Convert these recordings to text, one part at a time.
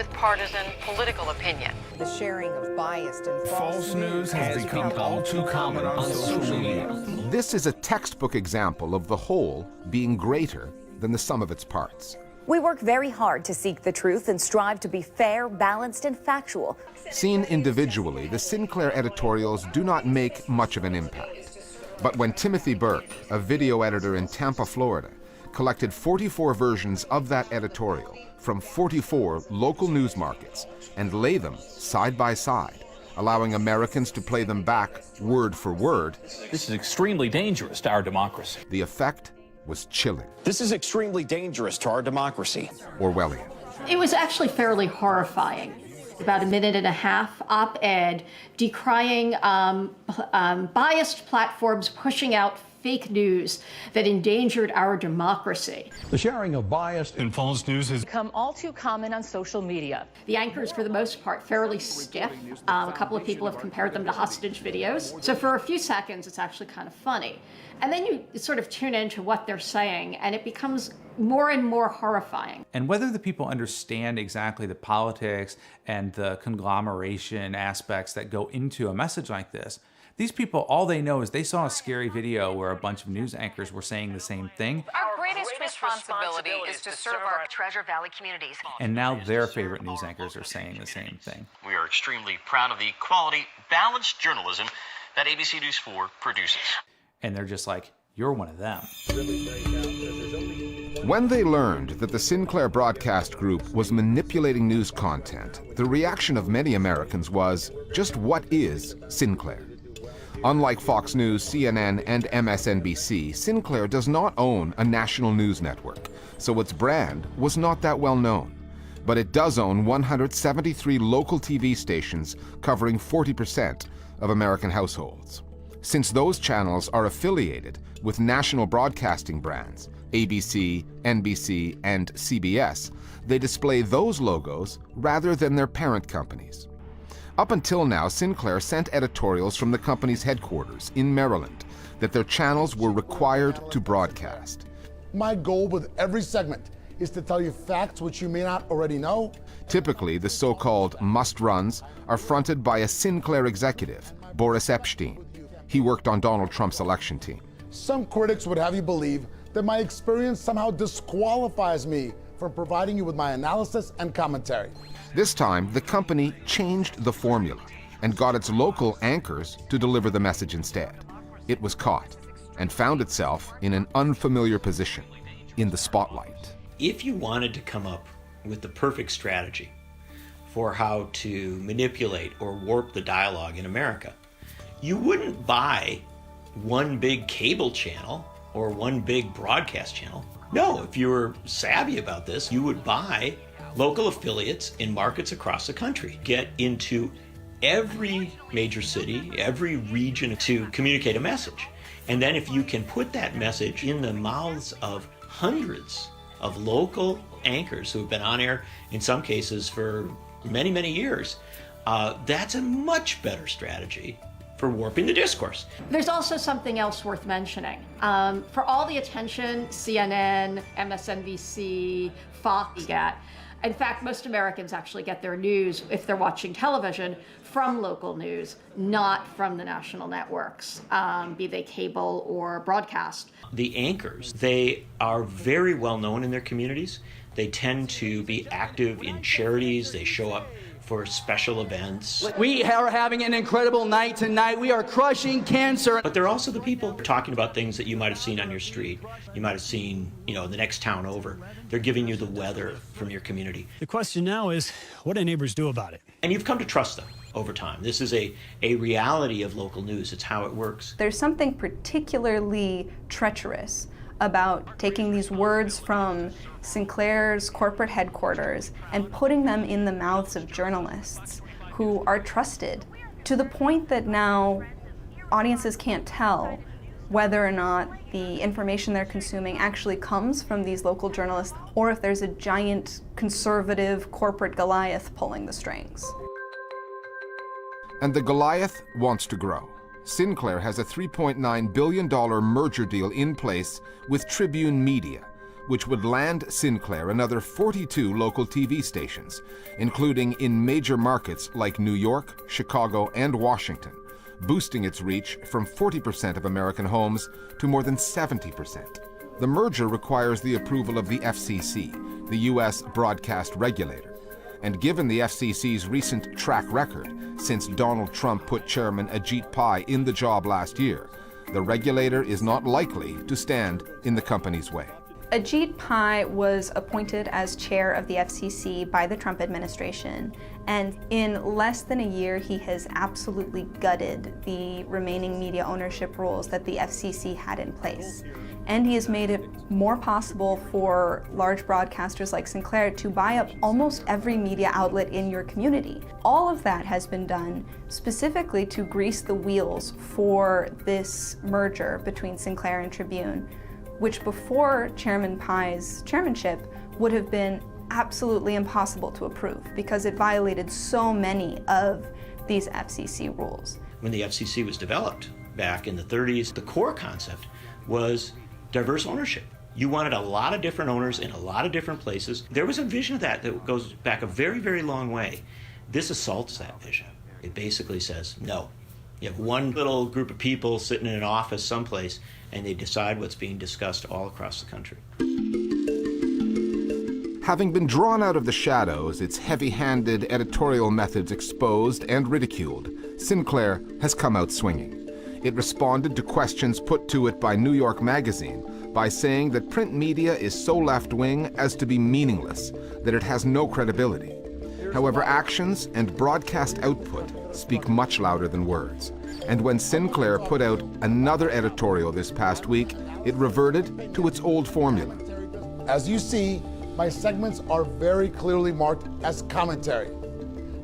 with partisan political opinion. The sharing of biased and false news has become all too common on social media. This is a textbook example of the whole being greater than the sum of its parts. We work very hard to seek the truth and strive to be fair, balanced, and factual. Seen individually, the Sinclair editorials do not make much of an impact. But when Timothy Burke, a video editor in Tampa, Florida, collected 44 versions of that editorial from 44 local news markets and lay them side by side, allowing Americans to play them back word for word, This is extremely dangerous to our democracy. the effect was chilling. This is extremely dangerous to our democracy. Orwellian. It was actually fairly horrifying. About a minute and a half op-ed decrying biased platforms pushing out fake news that endangered our democracy. The sharing of biased and false news has Become all too common on social media. The anchors, for the most part, fairly stiff. A couple of people have compared them to hostage videos. So for a few seconds, it's actually kind of funny. And then you sort of tune into what they're saying, and it becomes more and more horrifying. And whether the people understand exactly the politics and the conglomeration aspects that go into a message like this, these people, all they know is they saw a scary video where a bunch of news anchors were saying the same thing. Our greatest responsibility is to serve our Treasure Valley communities. And now their favorite news anchors are saying the same thing. We are extremely proud of the quality, balanced journalism that ABC News 4 produces. And they're just like, you're one of them. When they learned that the Sinclair Broadcast Group was manipulating news content, the reaction of many Americans was, just what is Sinclair? Unlike Fox News, CNN, and MSNBC, Sinclair does not own a national news network, so its brand was not that well known. But it does own 173 local TV stations covering 40% of American households. Since those channels are affiliated with national broadcasting brands, ABC, NBC, and CBS, they display those logos rather than their parent companies. Up until now, Sinclair sent editorials from the company's headquarters in Maryland that their channels were required to broadcast. My goal with every segment is to tell you facts which you may not already know. Typically, the so-called must-runs are fronted by a Sinclair executive, Boris Epstein. He worked on Donald Trump's election team. Some critics would have you believe that my experience somehow disqualifies me from providing you with my analysis and commentary. This time, the company changed the formula and got its local anchors to deliver the message instead. It was caught and found itself in an unfamiliar position, in the spotlight. If you wanted to come up with the perfect strategy for how to manipulate or warp the dialogue in America, you wouldn't buy one big cable channel or one big broadcast channel. No, if you were savvy about this, you would buy local affiliates in markets across the country. Get into every major city, every region to communicate a message. And then if you can put that message in the mouths of hundreds of local anchors who have been on air, in some cases for many, many years, that's a much better strategy for warping the discourse. There's also something else worth mentioning. For all the attention CNN, MSNBC, Fox get, in fact, most Americans actually get their news, if they're watching television, from local news, not from the national networks, be they cable or broadcast. The anchors, they are very well known in their communities. They tend to be active in charities. They show up for special events. We are having an incredible night tonight. We are crushing cancer. But they're also the people talking about things that you might have seen on your street. You might have seen, the next town over. They're giving you the weather from your community. The question now is, what do neighbors do about it? And you've come to trust them over time. This is a reality of local news. It's how it works. There's something particularly treacherous about taking these words from Sinclair's corporate headquarters and putting them in the mouths of journalists who are trusted, to the point that now audiences can't tell whether or not the information they're consuming actually comes from these local journalists or if there's a giant conservative corporate Goliath pulling the strings. And the Goliath wants to grow. Sinclair has a $3.9 billion merger deal in place with Tribune Media, which would land Sinclair another 42 local TV stations, including in major markets like New York, Chicago, and Washington, boosting its reach from 40% of American homes to more than 70%. The merger requires the approval of the FCC, the U.S. broadcast regulator. And given the FCC's recent track record since Donald Trump put Chairman Ajit Pai in the job last year, the regulator is not likely to stand in the company's way. Ajit Pai was appointed as chair of the FCC by the Trump administration, and in less than a year he has absolutely gutted the remaining media ownership rules that the FCC had in place. And he has made it more possible for large broadcasters like Sinclair to buy up almost every media outlet in your community. All of that has been done specifically to grease the wheels for this merger between Sinclair and Tribune, which before Chairman Pai's chairmanship would have been absolutely impossible to approve because it violated so many of these FCC rules. When the FCC was developed back in the 30s, the core concept was diverse ownership. You wanted a lot of different owners in a lot of different places. There was a vision of that goes back a very, very long way. This assaults that vision. It basically says, no. You have one little group of people sitting in an office someplace and they decide what's being discussed all across the country. Having been drawn out of the shadows, its heavy-handed editorial methods exposed and ridiculed, Sinclair has come out swinging. It responded to questions put to it by New York Magazine by saying that print media is so left-wing as to be meaningless, that it has no credibility. However, actions and broadcast output speak much louder than words. And when Sinclair put out another editorial this past week, it reverted to its old formula. As you see, my segments are very clearly marked as commentary.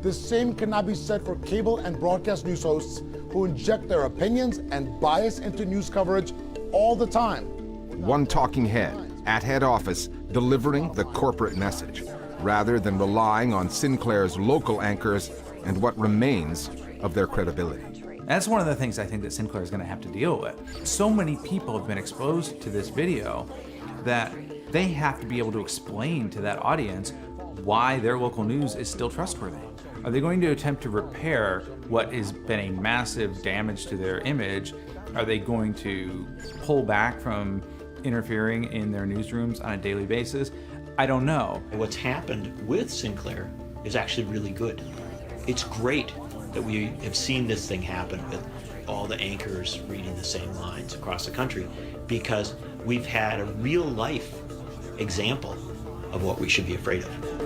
The same cannot be said for cable and broadcast news hosts who inject their opinions and bias into news coverage all the time. One talking head at head office delivering the corporate message, rather than relying on Sinclair's local anchors and what remains of their credibility. That's one of the things I think that Sinclair is going to have to deal with. So many people have been exposed to this video that they have to be able to explain to that audience why their local news is still trustworthy. Are they going to attempt to repair what has been a massive damage to their image? Are they going to pull back from interfering in their newsrooms on a daily basis? I don't know. What's happened with Sinclair is actually really good. It's great that we have seen this thing happen with all the anchors reading the same lines across the country, because we've had a real life example of what we should be afraid of.